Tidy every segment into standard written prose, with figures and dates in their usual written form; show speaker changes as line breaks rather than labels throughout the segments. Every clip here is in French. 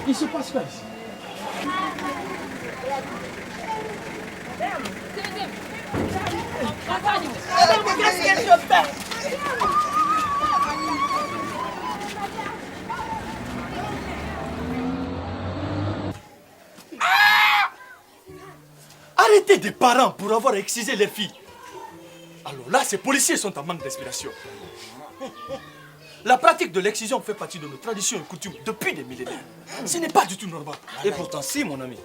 Il se passe quoi ici?
Qu'est-ce que je fais?
Arrêtez des parents pour avoir excisé les filles. Alors là, ces policiers sont en manque d'inspiration. La pratique de l'excision fait partie de nos traditions et coutumes depuis des millénaires. Ce n'est pas du tout normal.
Et pourtant, si, mon ami.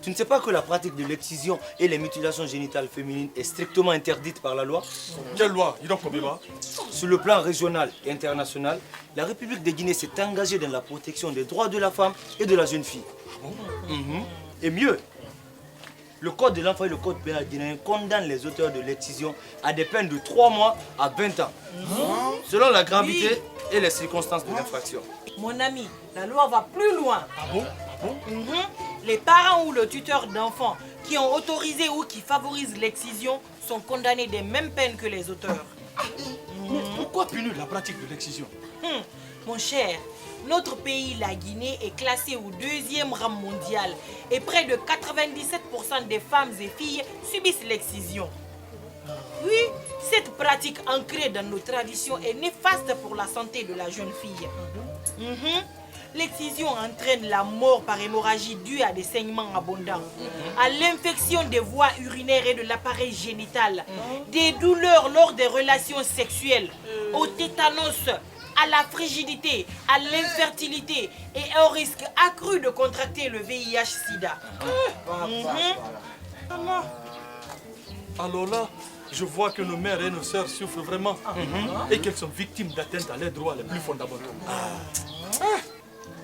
Tu ne sais pas que la pratique de l'excision et les mutilations génitales féminines est strictement interdite par la loi?
Quelle loi? Idokobiba?
Sur le plan régional et international, la République de Guinée s'est engagée dans la protection des droits de la femme et de la jeune fille. Et mieux, le Code de l'enfant et le Code pénal guinéen condamnent les auteurs de l'excision à des peines de 3 mois à 20 ans, selon la gravité et les circonstances de l'infraction.
Mon ami, la loi va plus loin.
Ah bon? Ah bon?
Les parents ou le tuteur d'enfants qui ont autorisé ou qui favorisent l'excision sont condamnés des mêmes peines que les auteurs.
Mais pourquoi punir la pratique de l'excision?
Mon cher, notre pays, la Guinée, est classé au 2e rang mondial et près de 97% des femmes et filles subissent l'excision. Oui, cette pratique ancrée dans nos traditions est néfaste pour la santé de la jeune fille. L'excision entraîne la mort par hémorragie due à des saignements abondants, à l'infection des voies urinaires et de l'appareil génital, des douleurs lors des relations sexuelles, au tétanos, à la frigidité, à l'infertilité et au risque accru de contracter le VIH-Sida.
Alors là, je vois que nos mères et nos sœurs souffrent vraiment et qu'elles sont victimes d'atteintes à leurs droits les plus fondamentaux.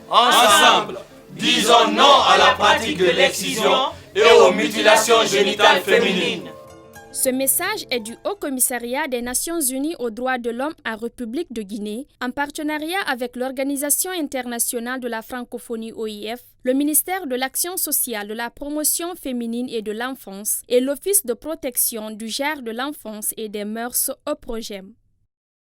Ensemble, disons non à la pratique de l'excision et aux mutilations génitales féminines.
Ce message est du Haut Commissariat des Nations Unies aux droits de l'homme en République de Guinée, en partenariat avec l'Organisation internationale de la francophonie OIF, le ministère de l'Action sociale, de la promotion féminine et de l'enfance et l'Office de protection du genre de l'enfance et des mœurs au Progem.